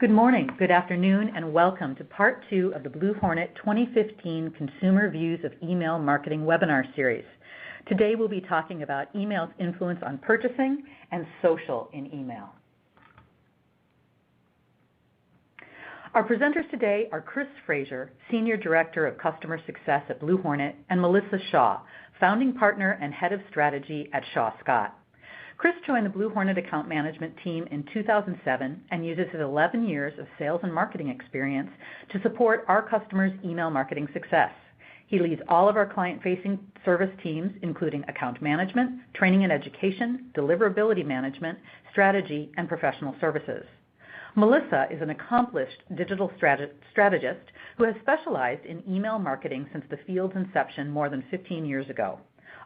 Good morning, good afternoon, and welcome to Part 2 of the Blue Hornet 2015 Consumer Views of Email Marketing webinar series. Today we'll be talking about email's influence on purchasing and social in email. Our presenters today are Chris Frazier, Senior Director of Customer Success at Blue Hornet, and Melissa Shaw, Founding Partner and Head of Strategy at Shaw Scott. Chris joined the Blue Hornet account management team in 2007 and uses his 11 years of sales and marketing experience to support our customers' email marketing success. He leads all of our client-facing service teams, including account management, training and education, deliverability management, strategy, and professional services. Melissa is an accomplished digital strategist who has specialized in email marketing since the field's inception more than 15 years ago.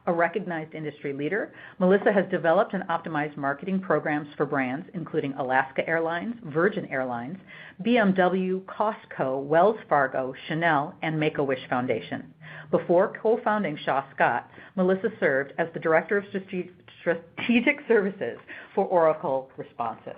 A recognized industry leader, Melissa has developed and optimized marketing programs for brands including Alaska Airlines, Virgin Airlines, BMW, Costco, Wells Fargo, Chanel, and Make-A-Wish Foundation. Before co-founding Shaw Scott, Melissa served as the Director of Strategic Services for Oracle Responsive.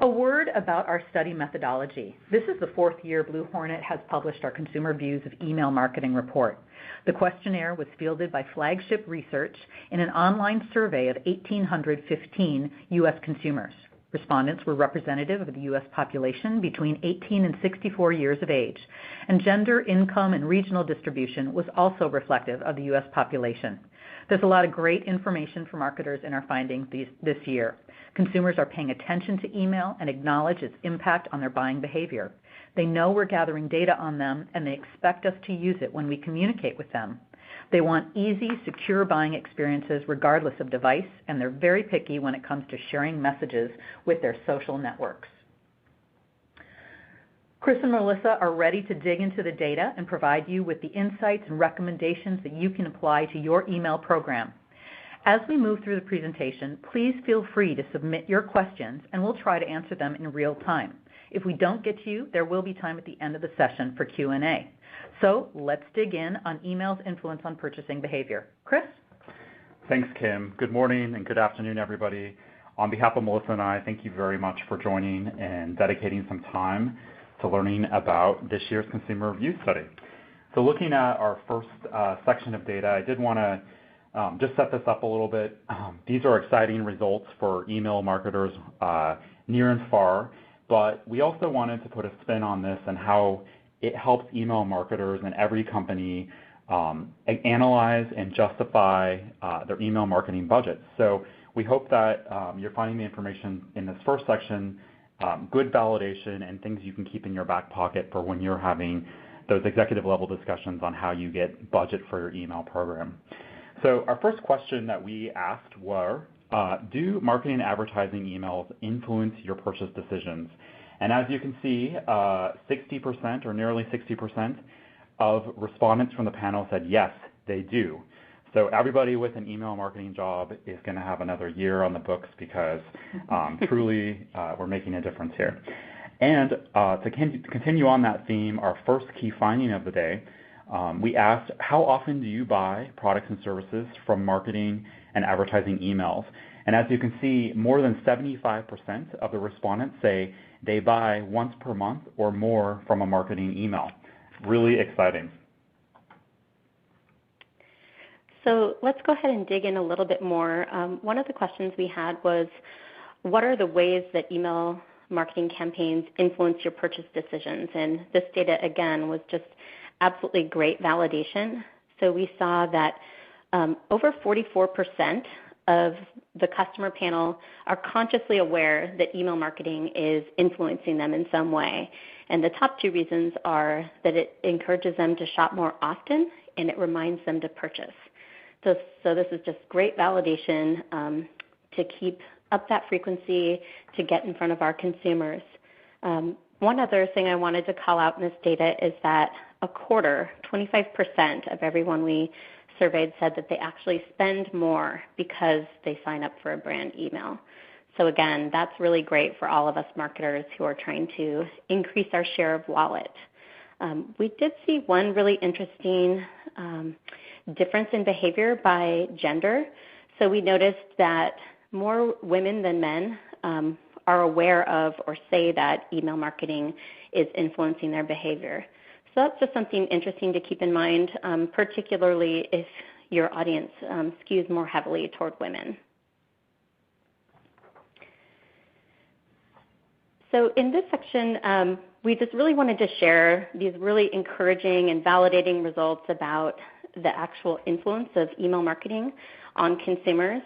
A word about our study methodology. This is the fourth year Blue Hornet has published our Consumer Views of Email Marketing report. The questionnaire was fielded by Flagship Research in an online survey of 1,815 U.S. consumers. Respondents were representative of the U.S. population between 18 and 64 years of age, and gender, income, and regional distribution was also reflective of the U.S. population. There's a lot of great information for marketers in our findings this year. Consumers are paying attention to email and acknowledge its impact on their buying behavior. They know we're gathering data on them, and they expect us to use it when we communicate with them. They want easy, secure buying experiences regardless of device, and they're very picky when it comes to sharing messages with their social networks. Chris and Melissa are ready to dig into the data and provide you with the insights and recommendations that you can apply to your email program. As we move through the presentation, please feel free to submit your questions and we'll try to answer them in real time. If we don't get to you, there will be time at the end of the session for Q&A. So let's dig in on email's influence on purchasing behavior. Chris? Thanks, Kim. Good morning and good afternoon, everybody. On behalf of Melissa and I, thank you very much for joining and dedicating some time to learning about this year's Consumer Review study. So looking at our first section of data, I did want to just set this up a little bit. These are exciting results for email marketers near and far, but we also wanted to put a spin on this and how it helps email marketers in every company analyze and justify their email marketing budgets. So we hope that you're finding the information in this first section good validation and things you can keep in your back pocket for when you're having those executive level discussions on how you get budget for your email program. So our first question that we asked were, do marketing and advertising emails influence your purchase decisions? And as you can see, 60% or nearly 60% of respondents from the panel said yes, they do. So everybody with an email marketing job is going to have another year on the books because truly we're making a difference here. And to continue on that theme, our first key finding of the day, we asked, how often do you buy products and services from marketing and advertising emails? And as you can see, more than 75% of the respondents say they buy once per month or more from a marketing email. Really exciting. So let's go ahead and dig in a little bit more. One of the questions we had was, what are the ways that email marketing campaigns influence your purchase decisions? And this data, again, was just absolutely great validation. So we saw that over 44% of the customer panel are consciously aware that email marketing is influencing them in some way. And the top two reasons are that it encourages them to shop more often and it reminds them to purchase. So this is just great validation to keep up that frequency, to get in front of our consumers. One other thing I wanted to call out in this data is that a quarter, 25% of everyone we surveyed said that they actually spend more because they sign up for a brand email. So again, that's really great for all of us marketers who are trying to increase our share of wallet. We did see one really interesting difference in behavior by gender. So we noticed that more women than men are aware of or say that email marketing is influencing their behavior. So that's just something interesting to keep in mind, particularly if your audience skews more heavily toward women. So in this section, we just really wanted to share these really encouraging and validating results about the actual influence of email marketing on consumers.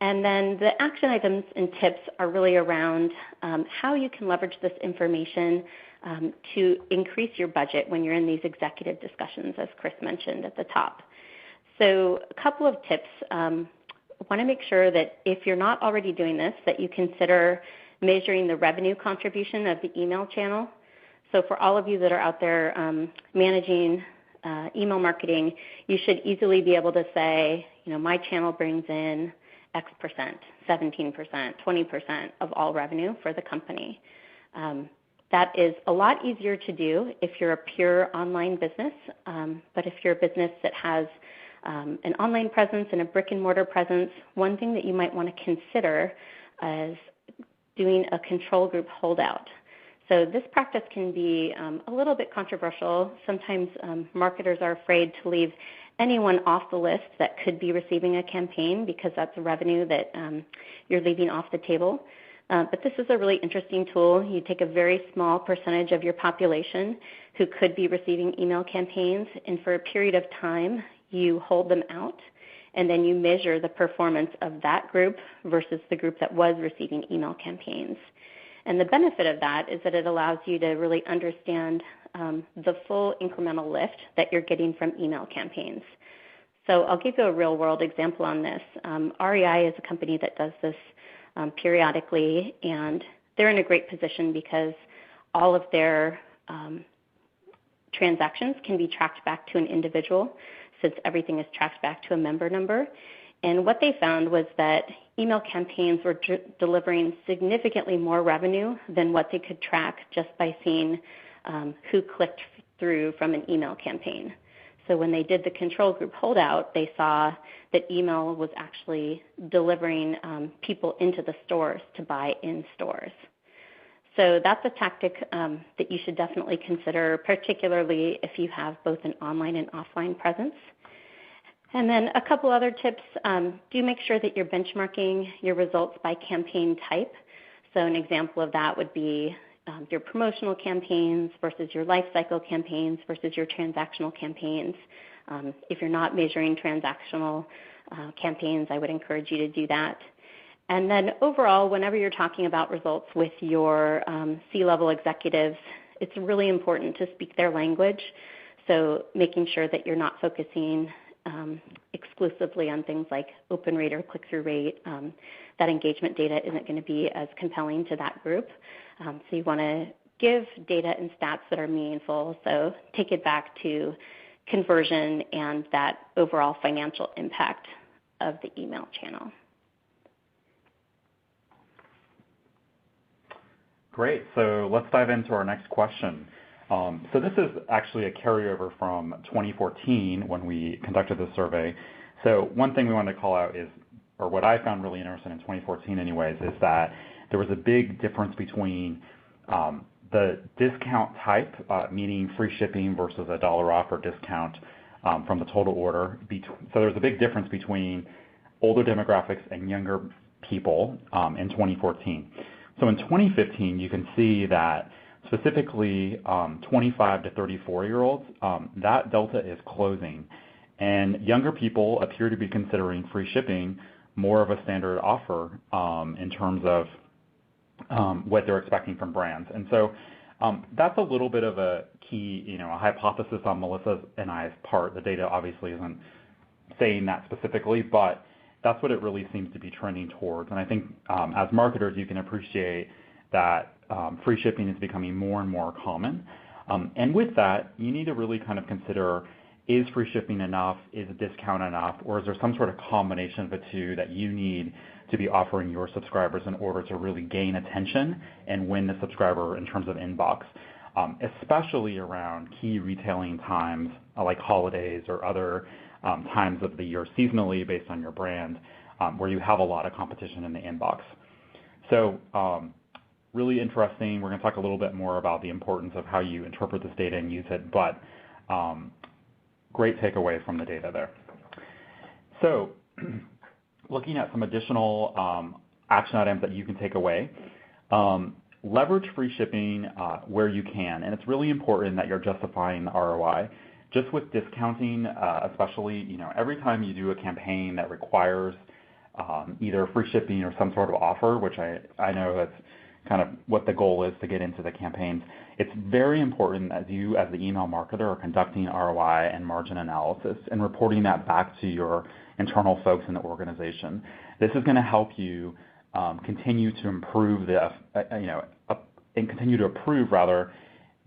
And then the action items and tips are really around how you can leverage this information to increase your budget when you're in these executive discussions, as Chris mentioned at the top. So a couple of tips. I want to make sure that if you're not already doing this, that you consider measuring the revenue contribution of the email channel. So for all of you that are out there managing email marketing, you should easily be able to say, my channel brings in X percent, 17%, 20% of all revenue for the company. That is a lot easier to do if you're a pure online business, but if you're a business that has an online presence and a brick and mortar presence, one thing that you might want to consider is doing a control group holdout. So this practice can be a little bit controversial. Sometimes marketers are afraid to leave anyone off the list that could be receiving a campaign because that's revenue that you're leaving off the table. But this is a really interesting tool. You take a very small percentage of your population who could be receiving email campaigns, and for a period of time, you hold them out, and then you measure the performance of that group versus the group that was receiving email campaigns. And the benefit of that is that it allows you to really understand the full incremental lift that you're getting from email campaigns. So I'll give you a real-world example on this. REI is a company that does this periodically, and they're in a great position because all of their transactions can be tracked back to an individual, since everything is tracked back to a member number. And what they found was that email campaigns were delivering significantly more revenue than what they could track just by seeing who clicked through from an email campaign. So when they did the control group holdout, they saw that email was actually delivering people into the stores to buy in stores. So that's a tactic that you should definitely consider, particularly if you have both an online and offline presence. And then a couple other tips, do make sure that you're benchmarking your results by campaign type. So an example of that would be your promotional campaigns versus your life cycle campaigns versus your transactional campaigns. If you're not measuring transactional campaigns, I would encourage you to do that. And then overall, whenever you're talking about results with your C-level executives, it's really important to speak their language. So making sure that you're not focusing exclusively on things like open rate or click-through rate. That engagement data isn't going to be as compelling to that group. So you want to give data and stats that are meaningful. So take it back to conversion and that overall financial impact of the email channel. Great. So let's dive into our next question. So this is actually a carryover from 2014 when we conducted this survey. So one thing we wanted to call out is, or what I found really interesting in 2014 anyways, is that there was a big difference between the discount type, meaning free shipping versus $1 off or discount from the total order. So there's a big difference between older demographics and younger people in 2014. So in 2015, you can see that specifically 25 to 34-year-olds, that delta is closing. And younger people appear to be considering free shipping more of a standard offer in terms of what they're expecting from brands. And so that's a little bit of a key, a hypothesis on Melissa and I's part. The data obviously isn't saying that specifically, but that's what it really seems to be trending towards. And I think as marketers, you can appreciate that free shipping is becoming more and more common. And with that, you need to really kind of consider, is free shipping enough? Is a discount enough? Or is there some sort of combination of the two that you need to be offering your subscribers in order to really gain attention and win the subscriber in terms of inbox, especially around key retailing times like holidays or other times of the year seasonally based on your brand where you have a lot of competition in the inbox. So really interesting. We're going to talk a little bit more about the importance of how you interpret this data and use it, but great takeaway from the data there. So looking at some additional action items that you can take away, leverage free shipping where you can, and it's really important that you're justifying the ROI. Just with discounting, especially, every time you do a campaign that requires either free shipping or some sort of offer, which I know that's kind of what the goal is to get into the campaigns, it's very important that you as the email marketer are conducting ROI and margin analysis and reporting that back to your internal folks in the organization. This is going to help you continue to improve the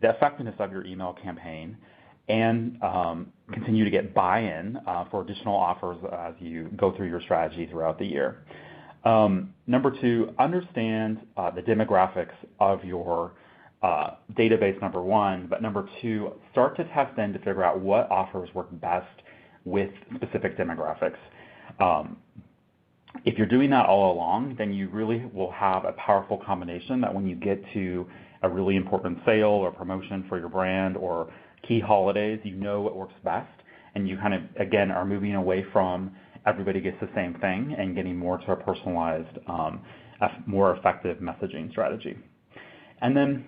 effectiveness of your email campaign, and continue to get buy-in for additional offers as you go through your strategy throughout the year. Number 2, understand the demographics of your database, number 1, but number 2, start to test in to figure out what offers work best with specific demographics. If you're doing that all along, then you really will have a powerful combination that when you get to a really important sale or promotion for your brand or key holidays, you know what works best, and you kind of, again, are moving away from everybody gets the same thing and getting more to a personalized, more effective messaging strategy. And then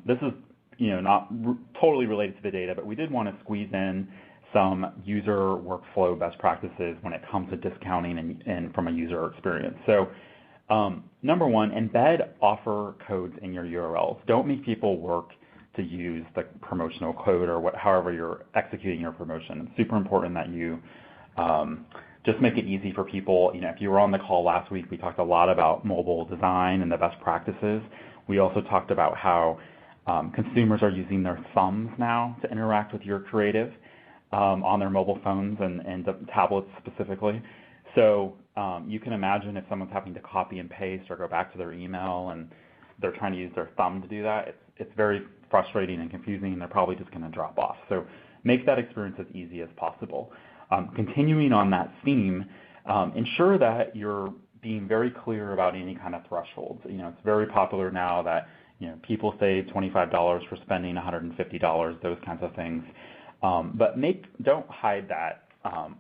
this is not totally related to the data, but we did want to squeeze in some user workflow best practices when it comes to discounting and from a user experience. So number 1, embed offer codes in your URLs. Don't make people work to use the promotional code or however you're executing your promotion. It's super important that you just make it easy for people. If you were on the call last week, we talked a lot about mobile design and the best practices. We also talked about how consumers are using their thumbs now to interact with your creative on their mobile phones and the tablets specifically. So you can imagine if someone's having to copy and paste or go back to their email and they're trying to use their thumb to do that, it's very frustrating and confusing, and they're probably just going to drop off. So make that experience as easy as possible. Continuing on that theme, ensure that you're being very clear about any kind of thresholds. It's very popular now that people save $25 for spending $150, those kinds of things. But don't hide that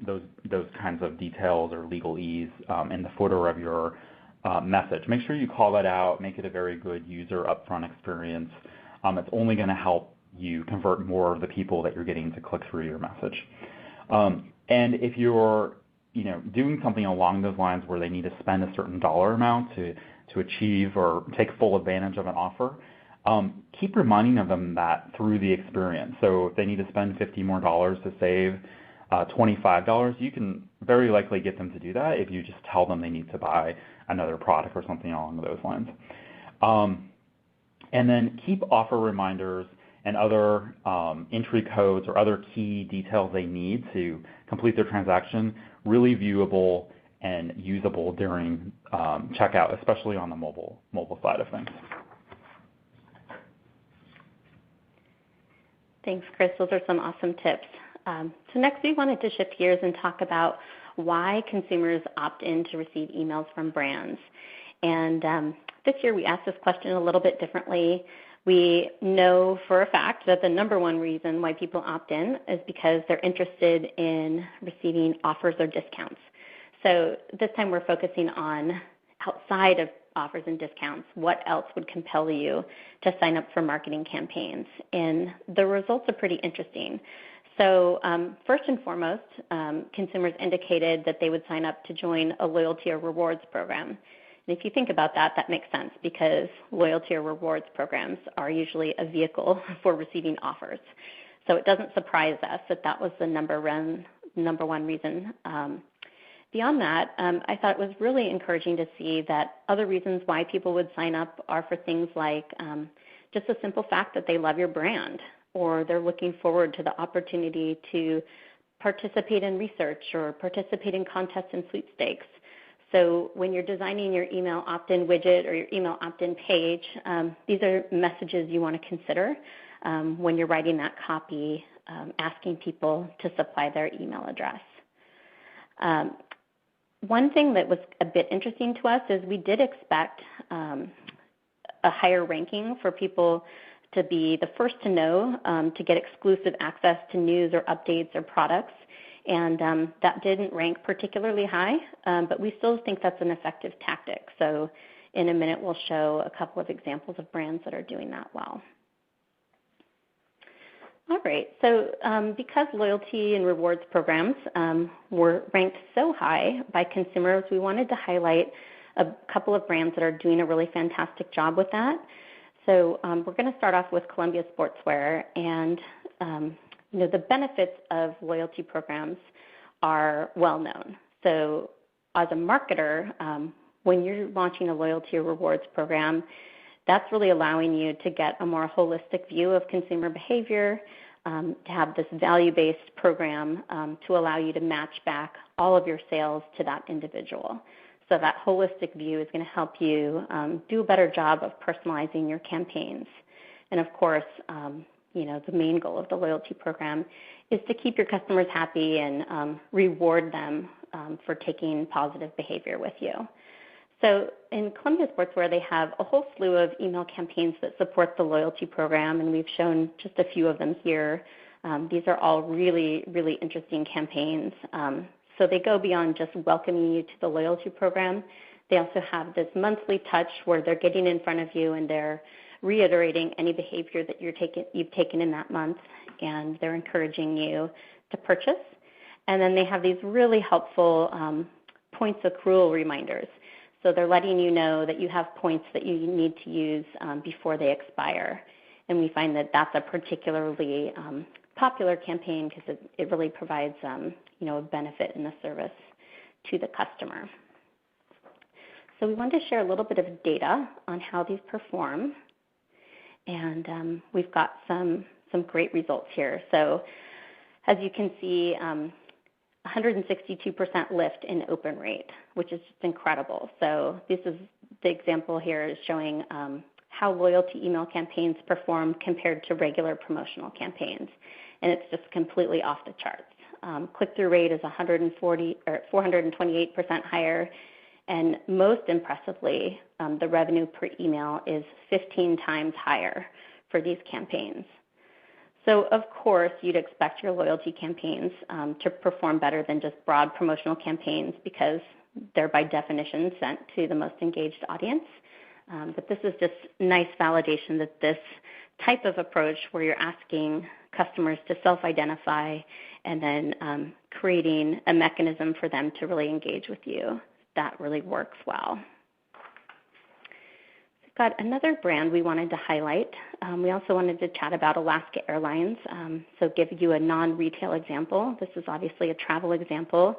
those kinds of details or legalese in the footer of your message. Make sure you call that out. Make it a very good user upfront experience. It's only going to help you convert more of the people that you're getting to click through your message. And if you're doing something along those lines where they need to spend a certain dollar amount to achieve or take full advantage of an offer, keep reminding them that through the experience. So if they need to spend $50 more to save $25, you can very likely get them to do that if you just tell them they need to buy another product or something along those lines. And then keep offer reminders and other entry codes or other key details they need to complete their transaction really viewable and usable during checkout, especially on the mobile side of things. Thanks, Chris. Those are some awesome tips. So next we wanted to shift gears and talk about why consumers opt in to receive emails from brands. And this year we asked this question a little bit differently. We know for a fact that the number one reason why people opt in is because they're interested in receiving offers or discounts. So this time we're focusing on outside of offers and discounts, what else would compel you to sign up for marketing campaigns? And the results are pretty interesting. So first and foremost, consumers indicated that they would sign up to join a loyalty or rewards program. And if you think about that, that makes sense because loyalty or rewards programs are usually a vehicle for receiving offers. So it doesn't surprise us that that was the number one reason. Beyond that, I thought it was really encouraging to see that other reasons why people would sign up are for things like just the simple fact that they love your brand, or they're looking forward to the opportunity to participate in research or participate in contests and sweepstakes. So when you're designing your email opt-in widget or your email opt-in page, these are messages you want to consider when you're writing that copy, asking people to supply their email address. One thing that was a bit interesting to us is we did expect a higher ranking for people to be the first to know, to get exclusive access to news or updates or products. And that didn't rank particularly high, but we still think that's an effective tactic. So in a minute, we'll show a couple of examples of brands that are doing that well. All right, so because loyalty and rewards programs were ranked so high by consumers, we wanted to highlight a couple of brands that are doing a really fantastic job with that. So we're going to start off with Columbia Sportswear, and the benefits of loyalty programs are well known. So as a marketer, when you're launching a loyalty or rewards program, that's really allowing you to get a more holistic view of consumer behavior, to have this value-based program to allow you to match back all of your sales to that individual. So that holistic view is going to help you do a better job of personalizing your campaigns. And of course, the main goal of the loyalty program is to keep your customers happy and reward them for taking positive behavior with you. So in Columbia Sportswear, they have a whole slew of email campaigns that support the loyalty program, and we've shown just a few of them here. These are all really, really interesting campaigns. So they go beyond just welcoming you to the loyalty program. They also have this monthly touch where they're getting in front of you and they're reiterating any behavior that you've taken in that month, and they're encouraging you to purchase. And then they have these really helpful points accrual reminders. So they're letting you know that you have points that you need to use before they expire. And we find that that's a particularly popular campaign because it really provides a benefit in the service to the customer. So we wanted to share a little bit of data on how these perform. And we've got some great results here. So as you can see, 162% lift in open rate, which is just incredible. So this is the example here is showing how loyalty email campaigns perform compared to regular promotional campaigns. And it's just completely off the charts. Click-through rate is 428% higher. And most impressively, the revenue per email is 15 times higher for these campaigns. So, of course, you'd expect your loyalty campaigns to perform better than just broad promotional campaigns because they're by definition sent to the most engaged audience. But this is just nice validation that this type of approach where you're asking customers to self-identify and then creating a mechanism for them to really engage with you, that really works well. We've got another brand we wanted to highlight. We also wanted to chat about Alaska Airlines, so give you a non-retail example. This is obviously a travel example.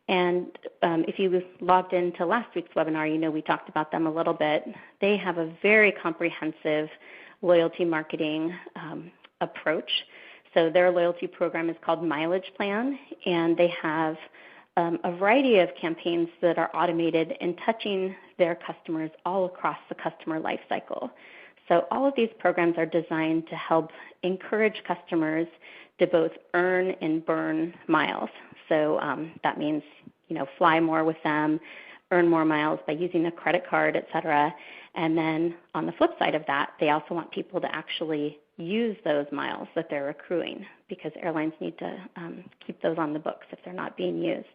And if you logged into last week's webinar, we talked about them a little bit. They have a very comprehensive loyalty marketing approach. So their loyalty program is called Mileage Plan, and they have a variety of campaigns that are automated and touching their customers all across the customer life cycle. So all of these programs are designed to help encourage customers to both earn and burn miles. So that means, fly more with them, earn more miles by using a credit card, et cetera. And then on the flip side of that, they also want people to actually use those miles that they're accruing because airlines need to keep those on the books if they're not being used.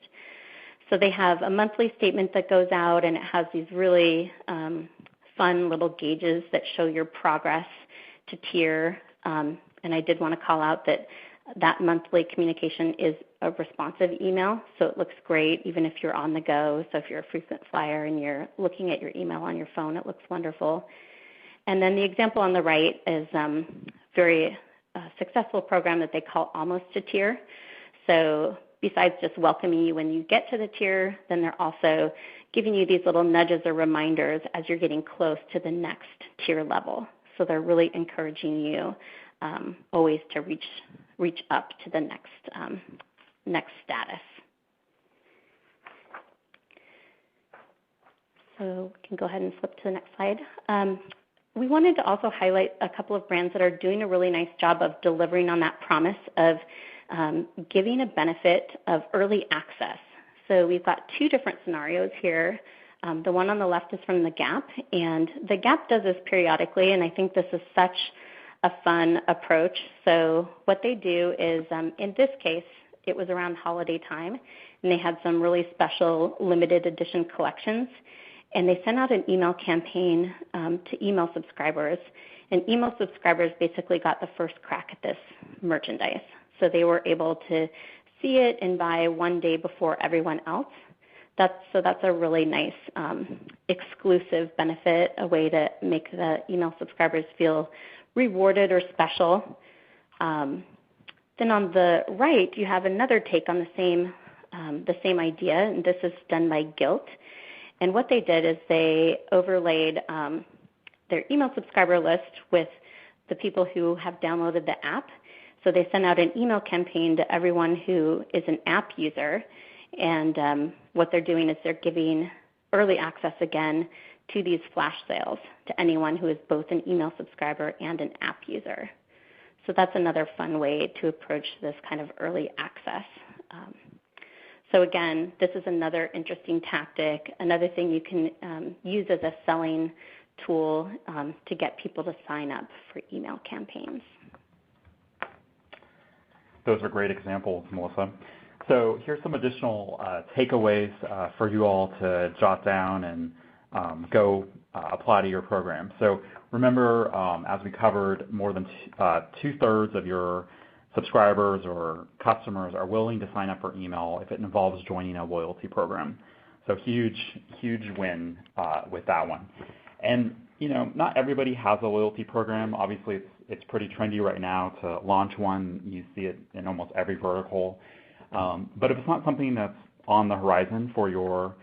So they have a monthly statement that goes out, and it has these really fun little gauges that show your progress to tier. And I did want to call out that monthly communication is a responsive email, so it looks great even if you're on the go. So if you're a frequent flyer and you're looking at your email on your phone, it looks wonderful. And then the example on the right is a very successful program that they call Almost to Tier. So besides just welcoming you when you get to the tier, then they're also giving you these little nudges or reminders as you're getting close to the next tier level. So they're really encouraging you always to reach up to the next status. So we can go ahead and flip to the next slide. We wanted to also highlight a couple of brands that are doing a really nice job of delivering on that promise of giving a benefit of early access. So we've got two different scenarios here. The one on the left is from The Gap, and The Gap does this periodically, and I think this is such a fun approach. So what they do is, in this case, it was around holiday time, and they had some really special limited edition collections, and they sent out an email campaign to email subscribers, and email subscribers basically got the first crack at this merchandise. So they were able to see it and buy one day before everyone else. That's a really nice exclusive benefit, a way to make the email subscribers feel rewarded or special. Then on the right, you have another take on the same idea, and this is done by Gilt. And what they did is they overlaid their email subscriber list with the people who have downloaded the app. So they sent out an email campaign to everyone who is an app user, and what they're doing is they're giving early access again to these flash sales to anyone who is both an email subscriber and an app user. So that's another fun way to approach this kind of early access. So again, this is another interesting tactic, another thing you can use as a selling tool to get people to sign up for email campaigns. Those are great examples, Melissa. So here's some additional takeaways for you all to jot down and go apply to your program. So remember, as we covered, more than two-thirds of your subscribers or customers are willing to sign up for email if it involves joining a loyalty program. So huge win with that one. And not everybody has a loyalty program. Obviously, it's pretty trendy right now to launch one. You see it in almost every vertical. But if it's not something that's on the horizon for your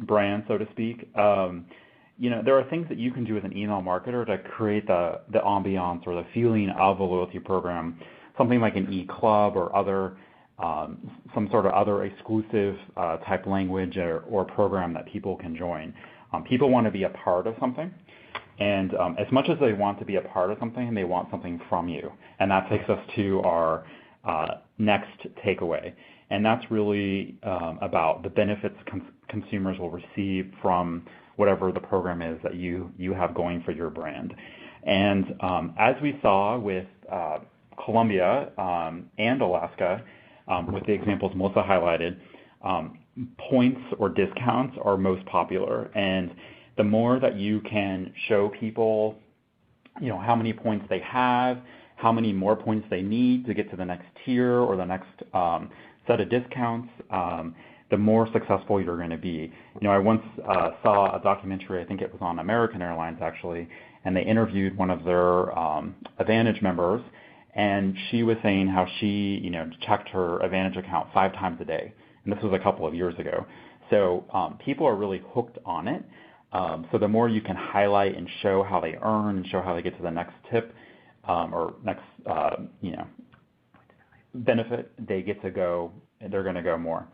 brand, so to speak, there are things that you can do as an email marketer to create the ambiance or the feeling of a loyalty program, something like an e-club or other some sort of other exclusive type language or program that people can join. People want to be a part of something, and as much as they want to be a part of something, they want something from you. And that takes us to our next takeaway, and that's really about the benefits consumers will receive from whatever the program is that you have going for your brand. And as we saw with Colombia and Alaska, with the examples Melissa highlighted, points or discounts are most popular. And the more that you can show people, how many points they have, how many more points they need to get to the next tier or the next set of discounts, the more successful you're going to be. I once saw a documentary, I think it was on American Airlines actually, and they interviewed one of their Advantage members, and she was saying how she, checked her Advantage account 5 times a day. And this was a couple of years ago. So people are really hooked on it. So the more you can highlight and show how they earn and show how they get to the next tip or next, benefit, they get to go, they're going to go more.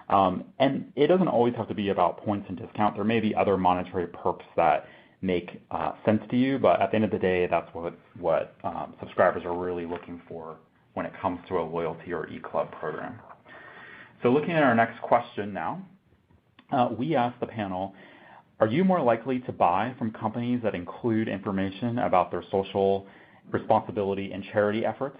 And it doesn't always have to be about points and discounts. There may be other monetary perks that make sense to you, but at the end of the day, that's what subscribers are really looking for when it comes to a loyalty or e-club program. So looking at our next question now, we asked the panel, are you more likely to buy from companies that include information about their social responsibility and charity efforts?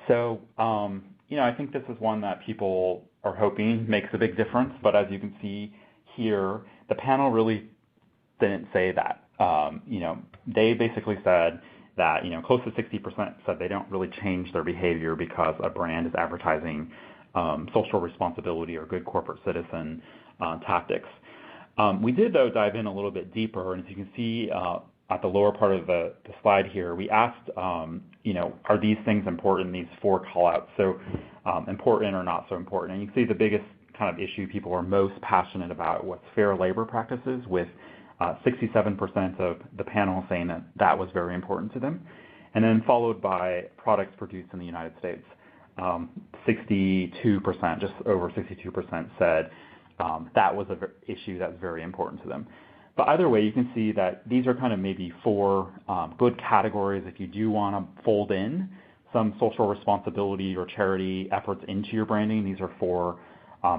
So, I think this is one that people are hoping makes a big difference, but as you can see here, the panel really didn't say that. They basically said that, close to 60% said they don't really change their behavior because a brand is advertising social responsibility or good corporate citizen tactics. We did, though, dive in a little bit deeper, and as you can see at the lower part of the slide here, we asked, are these things important, these 4 call-outs, so important or not so important? And you can see the biggest kind of issue people are most passionate about was fair labor practices, with 67% of the panel saying that was very important to them, and then followed by products produced in the United States. 62%, just over 62% said that was an issue that's very important to them. But either way, you can see that these are kind of maybe 4 good categories if you do want to fold in some social responsibility or charity efforts into your branding. These are 4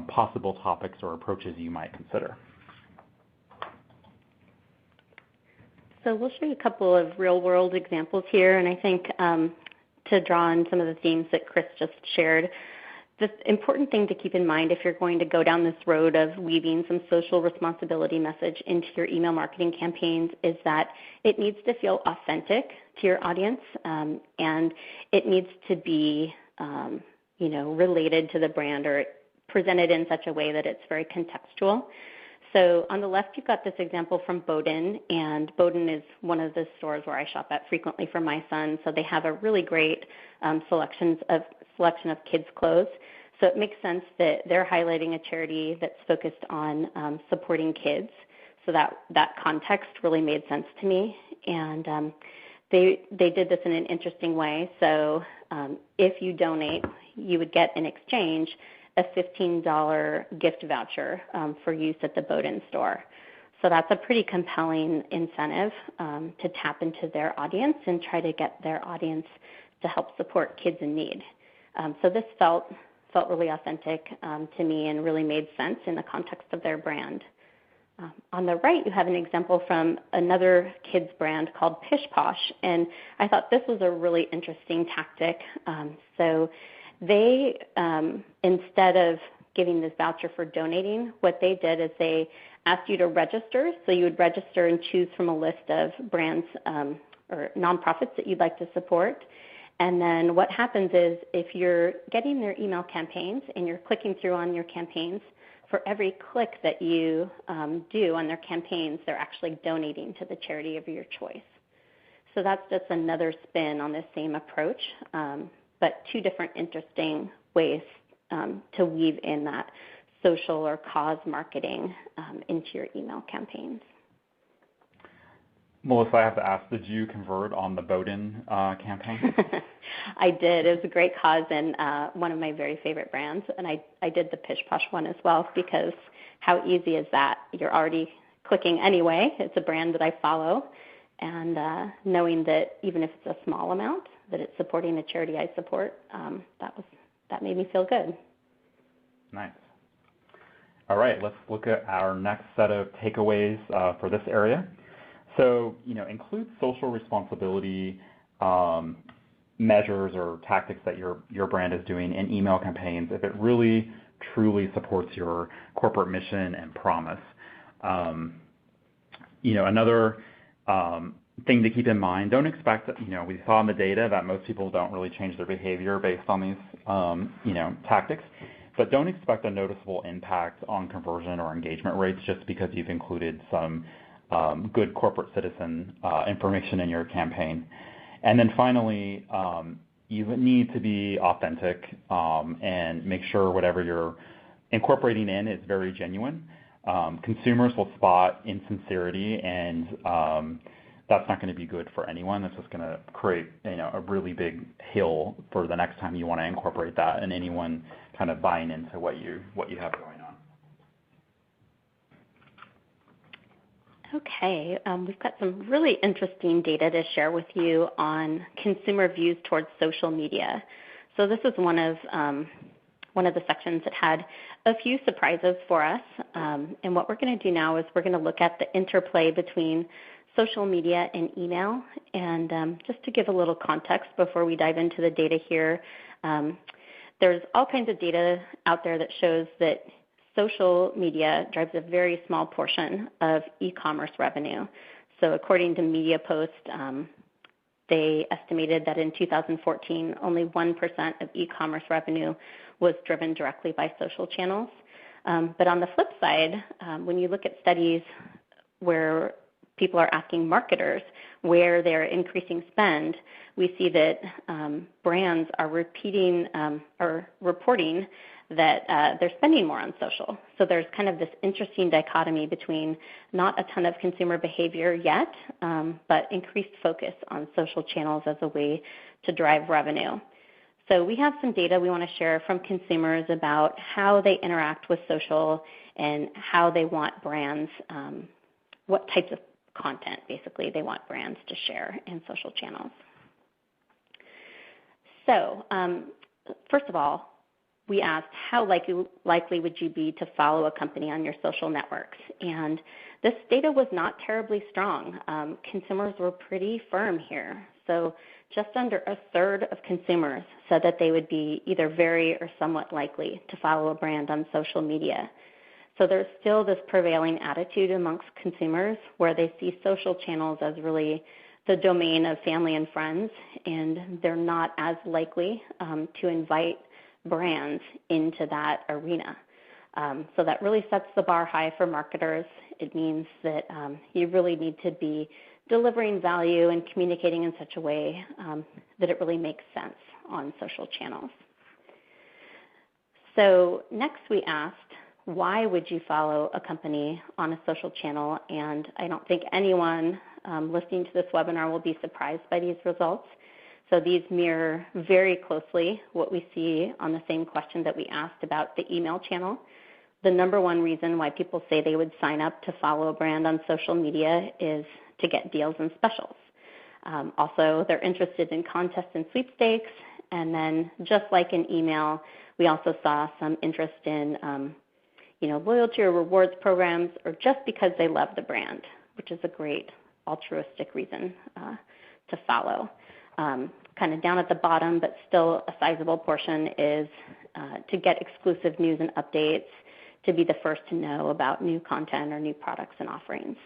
possible topics or approaches you might consider. So we'll show you a couple of real-world examples here, and I think to draw on some of the themes that Chris just shared, the important thing to keep in mind if you're going to go down this road of weaving some social responsibility message into your email marketing campaigns is that it needs to feel authentic to your audience, and it needs to be related to the brand or presented in such a way that it's very contextual. So on the left, you've got this example from Bowdoin, and Bowdoin is one of the stores where I shop at frequently for my son. So they have a really great selection of kids' clothes. So it makes sense that they're highlighting a charity that's focused on supporting kids. So that context really made sense to me, and they did this in an interesting way. So if you donate, you would get in exchange a $15 gift voucher for use at the Bowdoin store. So that's a pretty compelling incentive to tap into their audience and try to get their audience to help support kids in need. So this felt really authentic to me and really made sense in the context of their brand. On the right, you have an example from another kids brand called Pish Posh, and I thought this was a really interesting tactic. So they, instead of giving this voucher for donating, what they did is they asked you to register. So you would register and choose from a list of brands or nonprofits that you'd like to support. And then what happens is if you're getting their email campaigns and you're clicking through on your campaigns, for every click that you do on their campaigns, they're actually donating to the charity of your choice. So that's just another spin on this same approach, but two different interesting ways to weave in that social or cause marketing into your email campaigns. Melissa, I have to ask, did you convert on the Bowdoin campaign? I did. It was a great cause and one of my very favorite brands. And I did the Pish Posh one as well because how easy is that? You're already clicking anyway. It's a brand that I follow. And knowing that even if it's a small amount, that it's supporting a charity I support, that made me feel good. Nice. All right, let's look at our next set of takeaways for this area. So, include social responsibility measures or tactics that your brand is doing in email campaigns if it really, truly supports your corporate mission and promise. Another thing to keep in mind, don't expect that, we saw in the data that most people don't really change their behavior based on these, tactics, but don't expect a noticeable impact on conversion or engagement rates just because you've included some good corporate citizen information in your campaign. And then finally, you need to be authentic and make sure whatever you're incorporating in is very genuine. Consumers will spot insincerity, and that's not going to be good for anyone. That's just going to create a really big hill for the next time you want to incorporate that and anyone kind of buying into what you have going on. Okay, we've got some really interesting data to share with you on consumer views towards social media. So this is one of the sections that had a few surprises for us. And what we're going to do now is we're going to look at the interplay between social media and email. And just to give a little context before we dive into the data here, there's all kinds of data out there that shows that social media drives a very small portion of e-commerce revenue. So according to Media Post, they estimated that in 2014, only 1% of e-commerce revenue was driven directly by social channels. But on the flip side, when you look at studies where people are asking marketers where they're increasing spend, we see that brands are reporting that they're spending more on social. So there's kind of this interesting dichotomy between not a ton of consumer behavior yet, but increased focus on social channels as a way to drive revenue. So we have some data we want to share from consumers about how they interact with social and how they want brands, what types of content basically they want brands to share in social channels. So first of all, we asked how likely would you be to follow a company on your social networks? And this data was not terribly strong. Consumers were pretty firm here. So just under a third of consumers said that they would be either very or somewhat likely to follow a brand on social media. So there's still this prevailing attitude amongst consumers where they see social channels as really the domain of family and friends, and they're not as likely to invite brands into that arena. So that really sets the bar high for marketers. It means that you really need to be delivering value and communicating in such a way that it really makes sense on social channels. So next we asked, why would you follow a company on a social channel? And I don't think anyone listening to this webinar will be surprised by these results. So these mirror very closely what we see on the same question that we asked about the email channel. The number one reason why people say they would sign up to follow a brand on social media is to get deals and specials. Also, they're interested in contests and sweepstakes. And then just like in email, we also saw some interest in loyalty or rewards programs, or just because they love the brand, which is a great altruistic reason to follow. Kind of down at the bottom, but still a sizable portion, is to get exclusive news and updates, to be the first to know about new content or new products and offerings.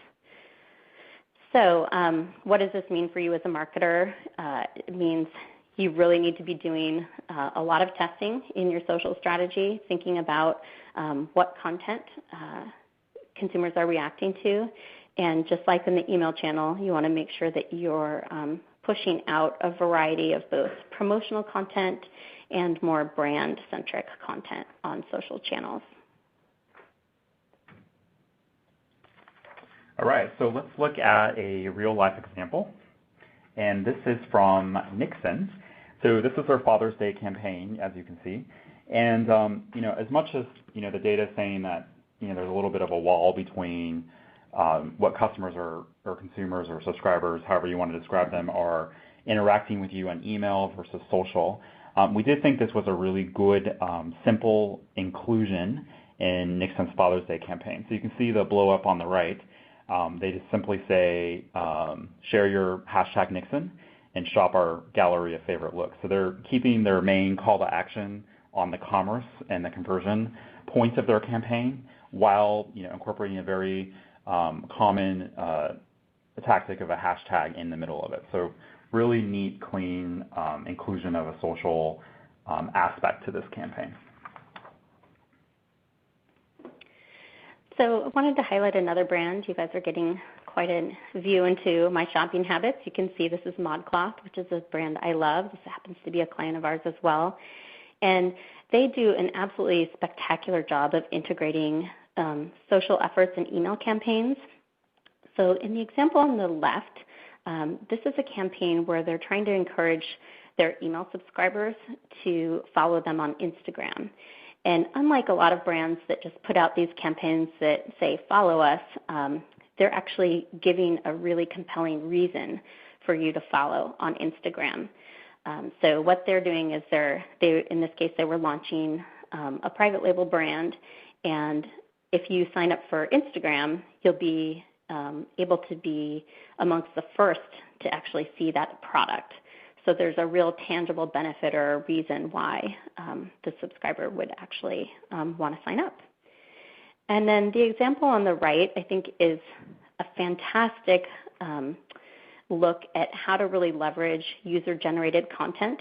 So what does this mean for you as a marketer? It means you really need to be doing a lot of testing in your social strategy, thinking about what content consumers are reacting to. And just like in the email channel, you want to make sure that you're pushing out a variety of both promotional content and more brand-centric content on social channels. All right, so let's look at a real-life example. And this is from Nixons. So this is their Father's Day campaign, as you can see. And as much as the data is saying that there's a little bit of a wall between what customers or consumers or subscribers, however you want to describe them, are interacting with you on email versus social, we did think this was a really good, simple inclusion in Nixons Father's Day campaign. So you can see the blow up on the right. They just simply say, share your hashtag Nixon and shop our gallery of favorite looks. So they're keeping their main call to action on the commerce and the conversion points of their campaign, while incorporating a very common tactic of a hashtag in the middle of it. So really neat, clean inclusion of a social aspect to this campaign. So I wanted to highlight another brand. You guys are getting quite a view into my shopping habits. You can see this is Modcloth, which is a brand I love. This happens to be a client of ours as well. And they do an absolutely spectacular job of integrating social efforts and email campaigns. So in the example on the left, this is a campaign where they're trying to encourage their email subscribers to follow them on Instagram. And unlike a lot of brands that just put out these campaigns that say, follow us, they're actually giving a really compelling reason for you to follow on Instagram. So what they're doing is in this case, they were launching a private label brand. And if you sign up for Instagram, you'll be able to be amongst the first to actually see that product. So there's a real tangible benefit or a reason why the subscriber would actually want to sign up. And then the example on the right, I think, is a fantastic look at how to really leverage user-generated content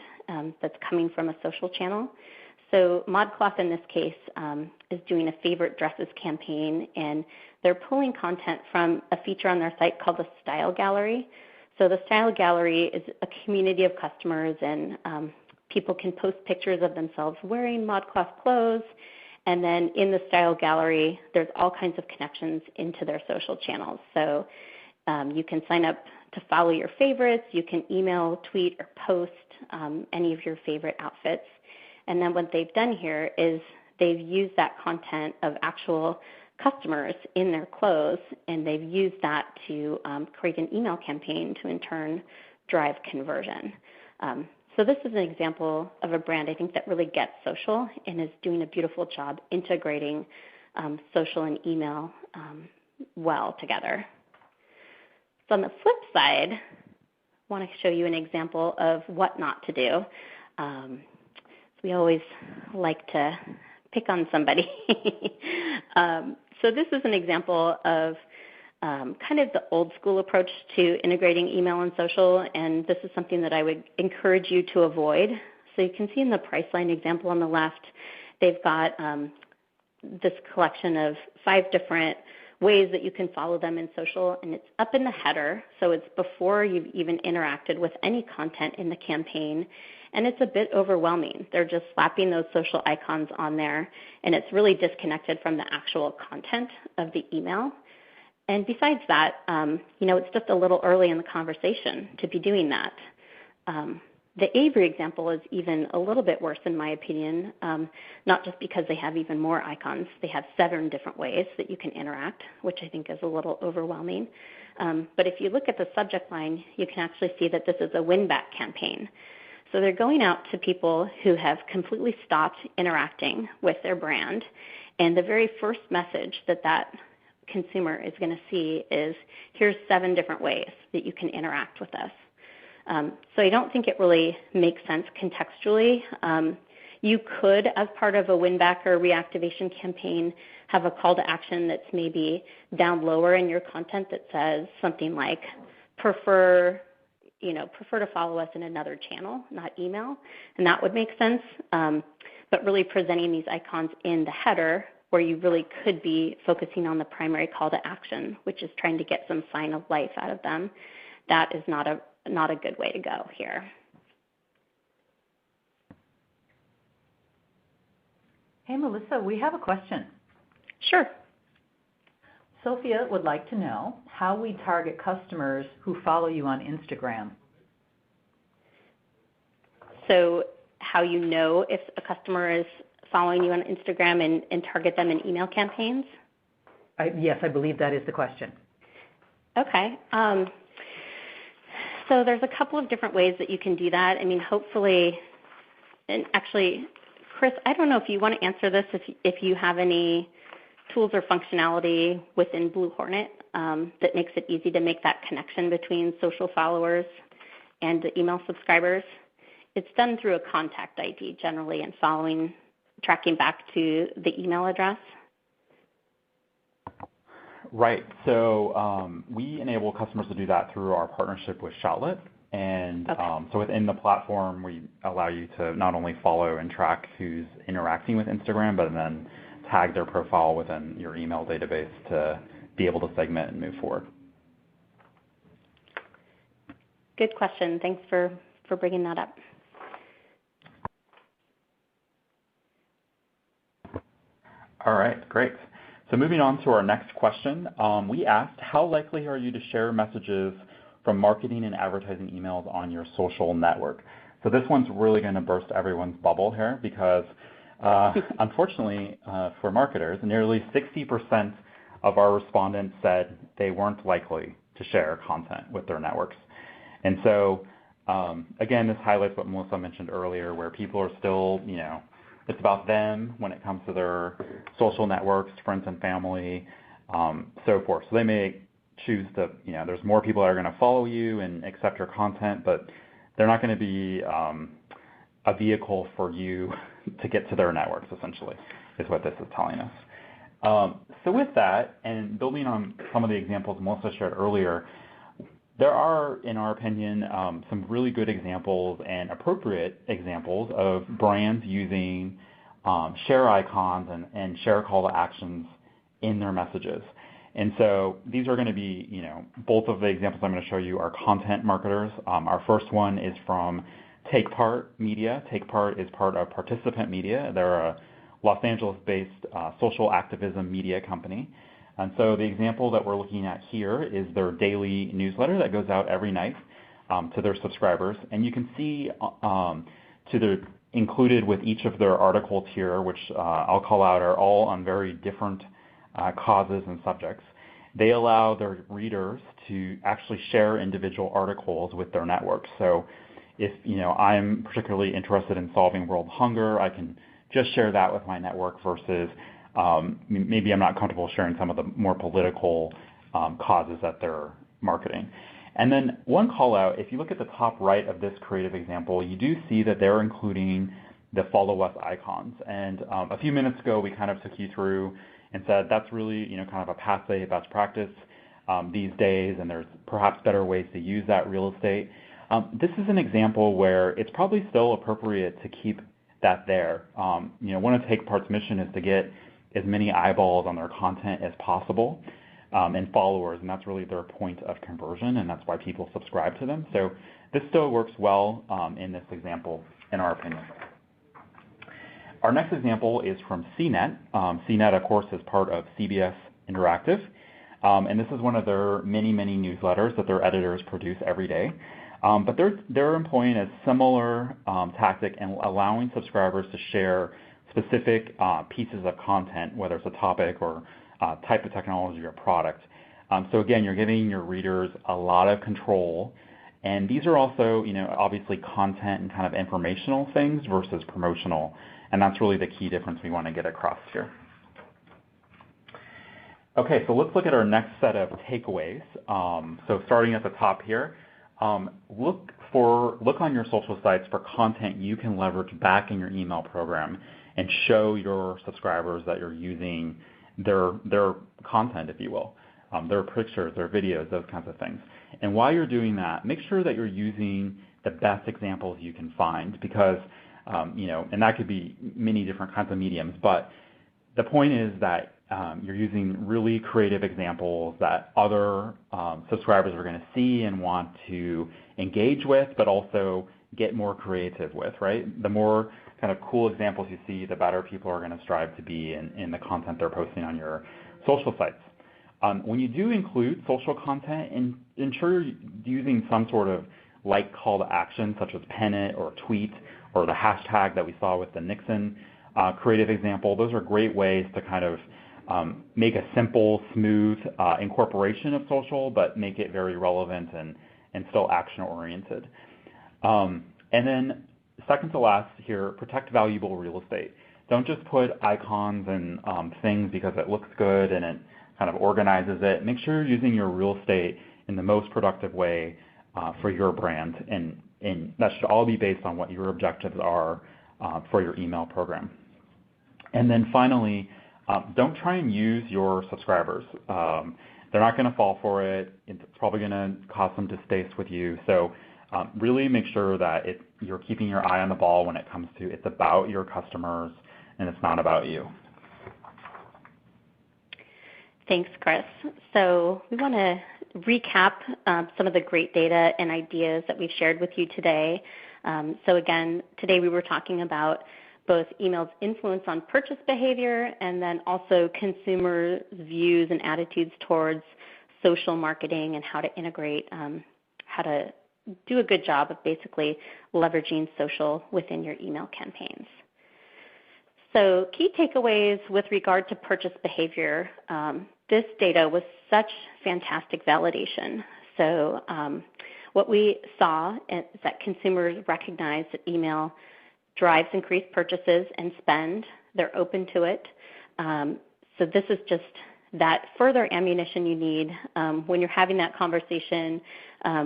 that's coming from a social channel. So Modcloth in this case is doing a favorite dresses campaign, and they're pulling content from a feature on their site called the Style Gallery. So the Style Gallery is a community of customers, and people can post pictures of themselves wearing Modcloth clothes. And then in the Style Gallery, there's all kinds of connections into their social channels. So you can sign up to follow your favorites. You can email, tweet, or post any of your favorite outfits. And then what they've done here is they've used that content of actual customers in their clothes, and they've used that to create an email campaign to in turn drive conversion. So this is an example of a brand I think that really gets social and is doing a beautiful job integrating social and email well together. So on the flip side, I want to show you an example of what not to do. We always like to pick on somebody. So this is an example of kind of the old school approach to integrating email and social, and this is something that I would encourage you to avoid. So you can see in the Priceline example on the left, they've got this collection of 5 different ways that you can follow them in social, and it's up in the header, so it's before you've even interacted with any content in the campaign, and it's a bit overwhelming. They're just slapping those social icons on there, and it's really disconnected from the actual content of the email. And besides that, it's just a little early in the conversation to be doing that. The Avery example is even a little bit worse in my opinion, not just because they have even more icons. They have 7 different ways that you can interact, which I think is a little overwhelming. But if you look at the subject line, you can actually see that this is a win-back campaign. So they're going out to people who have completely stopped interacting with their brand, and the very first message that consumer is going to see is, here's 7 different ways that you can interact with us. So I don't think it really makes sense contextually. You could, as part of a win-back or reactivation campaign, have a call to action that's maybe down lower in your content that says something like, prefer to follow us in another channel, not email, and that would make sense. But really presenting these icons in the header, where you really could be focusing on the primary call to action, which is trying to get some sign of life out of them, that is not a good way to go here. Hey, Melissa, we have a question. Sure. Sophia would like to know how we target customers who follow you on Instagram. So how you know if a customer is following you on Instagram and target them in email campaigns? Yes, I believe that is the question. Okay. So there's a couple of different ways that you can do that. I mean, hopefully, and actually, Chris, I don't know if you want to answer this, if you have any tools or functionality within Blue Hornet that makes it easy to make that connection between social followers and the email subscribers. It's done through a contact ID generally and tracking back to the email address. Right. So we enable customers to do that through our partnership with Shoutlet. And okay. So within the platform, we allow you to not only follow and track who's interacting with Instagram, but then tag their profile within your email database to be able to segment and move forward. Good question. Thanks for bringing that up. All right, great. So moving on to our next question, we asked, how likely are you to share messages from marketing and advertising emails on your social network? So this one's really going to burst everyone's bubble here because unfortunately for marketers, nearly 60% of our respondents said they weren't likely to share content with their networks. And so again, this highlights what Melissa mentioned earlier, where people are still, it's about them when it comes to their social networks, friends and family, so forth. So they may choose to, there's more people that are going to follow you and accept your content, but they're not going to be a vehicle for you to get to their networks, essentially, is what this is telling us. So with that, and building on some of the examples Melissa shared earlier, there are, in our opinion, some really good examples and appropriate examples of brands using share icons and share call to actions in their messages. And so these are going to be, both of the examples I'm going to show you are content marketers. Our first one is from Take Part Media. Take Part is part of Participant Media. They're a Los Angeles-based social activism media company. And so the example that we're looking at here is their daily newsletter that goes out every night to their subscribers. And you can see included with each of their articles here, which I'll call out, are all on very different causes and subjects. They allow their readers to actually share individual articles with their network. So if I'm particularly interested in solving world hunger, I can just share that with my network versus maybe I'm not comfortable sharing some of the more political causes that they're marketing. And then one call out, if you look at the top right of this creative example, you do see that they're including the follow us icons. And a few minutes ago, we kind of took you through and said that's really, kind of a passe best practice these days, and there's perhaps better ways to use that real estate. This is an example where it's probably still appropriate to keep that there. One of Take Part's mission is to get as many eyeballs on their content as possible and followers, and that's really their point of conversion, and that's why people subscribe to them. So this still works well in this example, in our opinion. Our next example is from CNET. CNET, of course, is part of CBS Interactive, and this is one of their many, many newsletters that their editors produce every day. But they're employing a similar tactic and allowing subscribers to share specific pieces of content, whether it's a topic or type of technology or product. So again, you're giving your readers a lot of control. And these are also, obviously content and kind of informational things versus promotional. And that's really the key difference we want to get across here. Okay, so let's look at our next set of takeaways. So starting at the top here, look on your social sites for content you can leverage back in your email program and show your subscribers that you're using their content, if you will, their pictures, their videos, those kinds of things. And while you're doing that, make sure that you're using the best examples you can find because, and that could be many different kinds of mediums, but the point is that you're using really creative examples that other subscribers are going to see and want to engage with, but also get more creative with, right? The more kind of cool examples you see, the better people are going to strive to be in the content they're posting on your social sites. When you do include social content, ensure you're using some sort of like call to action, such as pin it or tweet or the hashtag that we saw with the Nixon creative example. Those are great ways to kind of make a simple, smooth incorporation of social, but make it very relevant and still action-oriented. And then second to last here, protect valuable real estate. Don't just put icons and things because it looks good and it kind of organizes it. Make sure you're using your real estate in the most productive way for your brand, and that should all be based on what your objectives are for your email program. And then finally, don't try and use your subscribers. They're not going to fall for it. It's probably going to cause some distaste with you. So really make sure that you're keeping your eye on the ball when it comes to it's about your customers and it's not about you. Thanks, Chris. So we want to recap some of the great data and ideas that we've shared with you today. So again, today we were talking about both email's influence on purchase behavior and then also consumers' views and attitudes towards social marketing and how to integrate, how to do a good job of basically leveraging social within your email campaigns. So key takeaways with regard to purchase behavior. This data was such fantastic validation. So what we saw is that consumers recognize that email drives increased purchases and spend. They're open to it. So this is just that further ammunition you need when you're having that conversation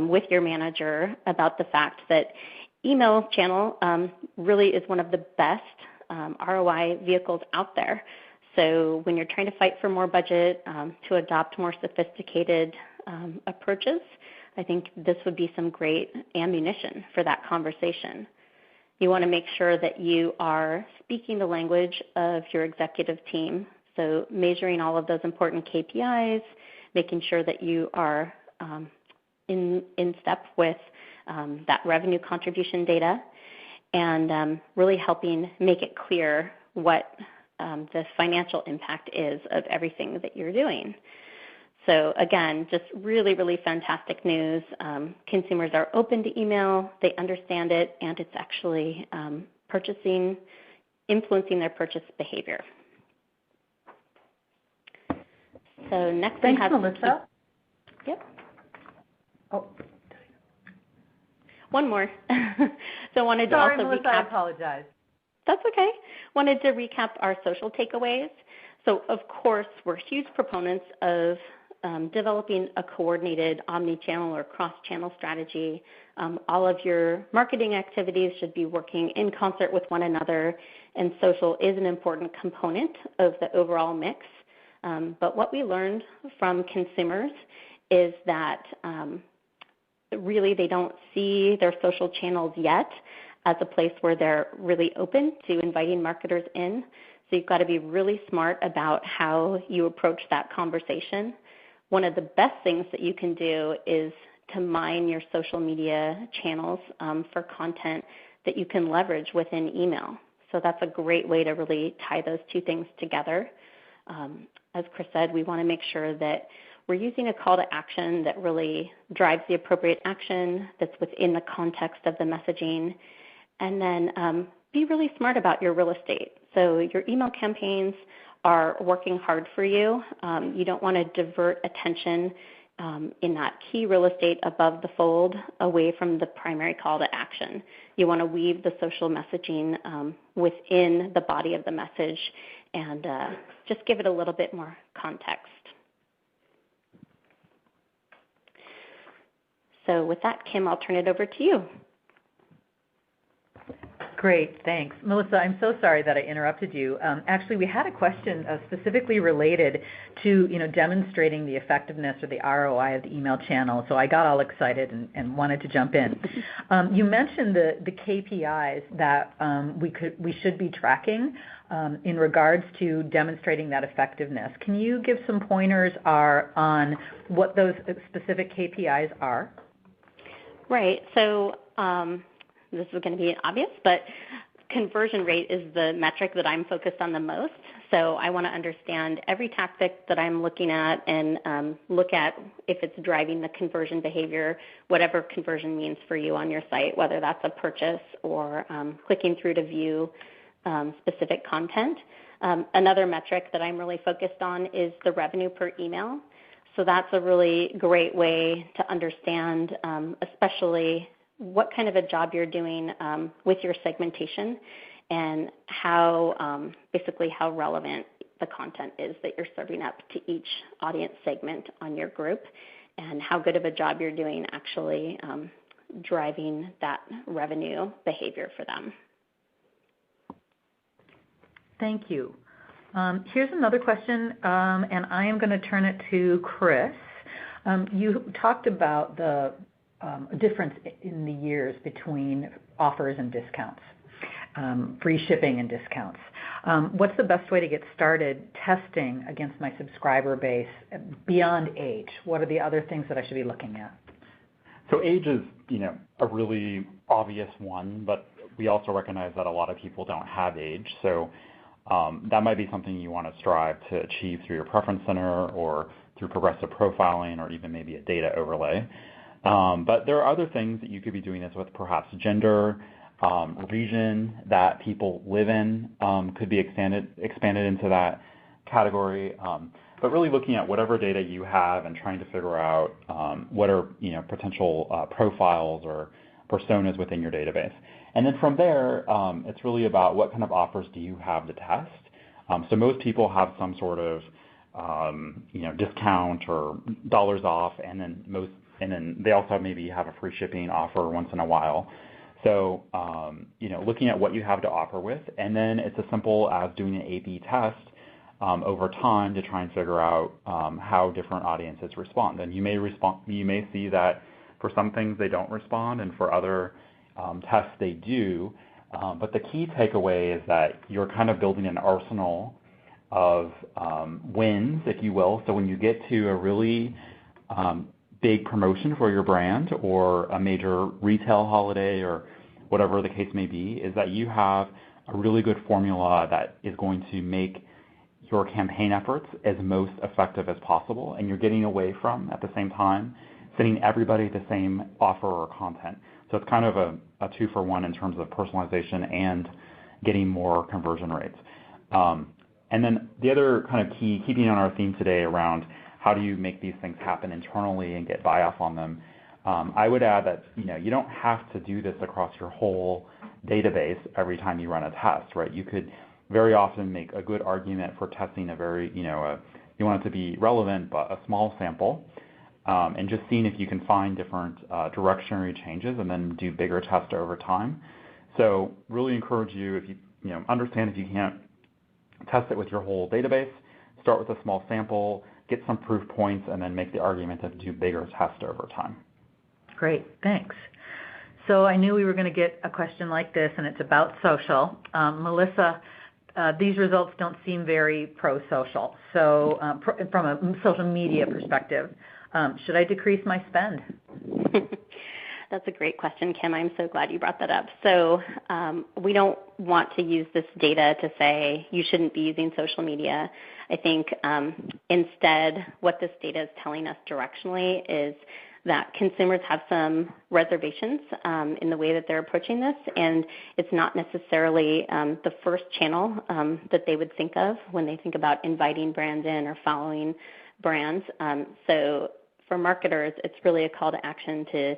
with your manager about the fact that email channel really is one of the best ROI vehicles out there. So when you're trying to fight for more budget to adopt more sophisticated approaches, I think this would be some great ammunition for that conversation. You want to make sure that you are speaking the language of your executive team, so measuring all of those important KPIs, making sure that you are in step with that revenue contribution data, and really helping make it clear what the financial impact is of everything that you're doing. So again, just really, really fantastic news. Consumers are open to email, they understand it, and it's actually influencing their purchase behavior. So next Thanks, we have Melissa. Yep. Oh. One more. So I wanted Sorry, to also Melissa, recap. I apologize. That's okay. Wanted to recap our social takeaways. So, of course, we're huge proponents of developing a coordinated omni-channel or cross-channel strategy. All of your marketing activities should be working in concert with one another, and social is an important component of the overall mix. But what we learned from consumers is that really they don't see their social channels yet as a place where they're really open to inviting marketers in. So you've got to be really smart about how you approach that conversation. One of the best things that you can do is to mine your social media channels for content that you can leverage within email. So that's a great way to really tie those two things together. As Chris said, we want to make sure that we're using a call to action that really drives the appropriate action that's within the context of the messaging. And then be really smart about your real estate. So your email campaigns are working hard for you. You don't want to divert attention in that key real estate above the fold away from the primary call to action. You want to weave the social messaging within the body of the message and just give it a little bit more context. So with that, Kim, I'll turn it over to you. Great, thanks. Melissa, I'm so sorry that I interrupted you. Actually, we had a question specifically related to demonstrating the effectiveness or the ROI of the email channel, so I got all excited and wanted to jump in. You mentioned the KPIs that we should be tracking in regards to demonstrating that effectiveness. Can you give some pointers on what those specific KPIs are? Right. So this is going to be obvious, but conversion rate is the metric that I'm focused on the most. So I want to understand every tactic that I'm looking at and look at if it's driving the conversion behavior, whatever conversion means for you on your site, whether that's a purchase or clicking through to view specific content. Another metric that I'm really focused on is the revenue per email. So that's a really great way to understand, especially what kind of a job you're doing with your segmentation and how basically how relevant the content is that you're serving up to each audience segment on your group, and how good of a job you're doing actually driving that revenue behavior for them. Thank you. Here's another question, and I am going to turn it to Chris. You talked about the difference in the years between offers and discounts, free shipping and discounts. What's the best way to get started testing against my subscriber base beyond age? What are the other things that I should be looking at? So age is, a really obvious one, but we also recognize that a lot of people don't have age. So that might be something you want to strive to achieve through your preference center or through progressive profiling or even maybe a data overlay. But there are other things that you could be doing this with, perhaps gender, region that people live in could be expanded into that category. But really looking at whatever data you have and trying to figure out what are potential profiles or personas within your database. And then from there, it's really about what kind of offers do you have to test. So most people have some sort of discount or dollars off, and then they also maybe have a free shipping offer once in a while. So looking at what you have to offer with, and then it's as simple as doing an A/B test over time to try and figure out how different audiences respond. And you may see that for some things they don't respond, and for other tests they do. But the key takeaway is that you're kind of building an arsenal of wins, if you will. So when you get to a really big promotion for your brand or a major retail holiday or whatever the case may be, is that you have a really good formula that is going to make your campaign efforts as most effective as possible, and you're getting away from, at the same time, sending everybody the same offer or content. So it's kind of a 2-for-1 in terms of personalization and getting more conversion rates. And then the other kind of key, keeping on our theme today around how do you make these things happen internally and get buy-off on them, I would add that you don't have to do this across your whole database every time you run a test, right? You could very often make a good argument for testing a very, you want it to be relevant, but a small sample, and just seeing if you can find different directionary changes and then do bigger tests over time. So really encourage you, if you understand if you can't test it with your whole database, start with a small sample, get some proof points, and then make the argument to do bigger tests over time. Great, thanks. So I knew we were going to get a question like this, and it's about social. Melissa, these results don't seem very pro-social. So from a social media perspective, should I decrease my spend? That's a great question, Kim. I'm so glad you brought that up. So we don't want to use this data to say you shouldn't be using social media. I think instead what this data is telling us directionally is that consumers have some reservations in the way that they're approaching this, and it's not necessarily the first channel that they would think of when they think about inviting brands in or following brands. So for marketers, it's really a call to action to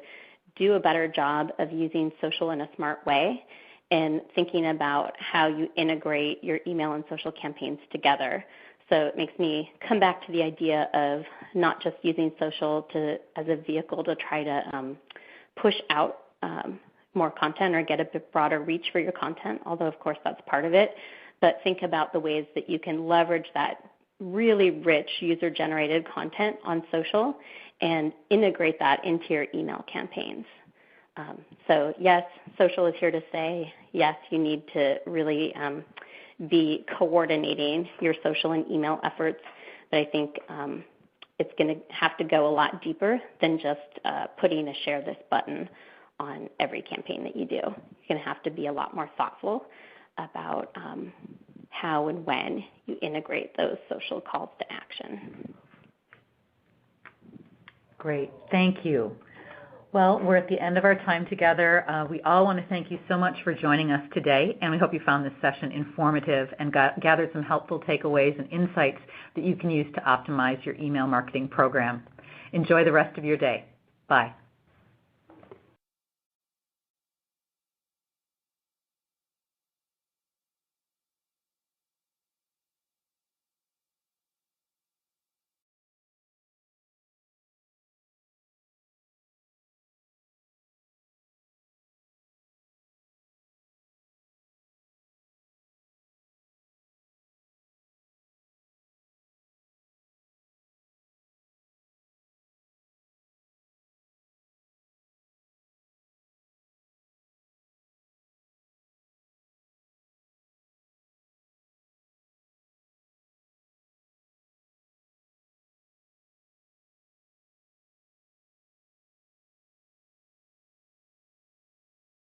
do a better job of using social in a smart way and thinking about how you integrate your email and social campaigns together. So it makes me come back to the idea of not just using social as a vehicle to try to push out more content or get a bit broader reach for your content, although of course that's part of it, but think about the ways that you can leverage that really rich user-generated content on social and integrate that into your email campaigns. So yes, social is here to stay. Yes, you need to really be coordinating your social and email efforts, but I think it's going to have to go a lot deeper than just putting a share this button on every campaign that you do. You're going to have to be a lot more thoughtful about how and when you integrate those social calls to action. Great, thank you. Well, we're at the end of our time together. We all want to thank you so much for joining us today, and we hope you found this session informative and gathered some helpful takeaways and insights that you can use to optimize your email marketing program. Enjoy the rest of your day. Bye.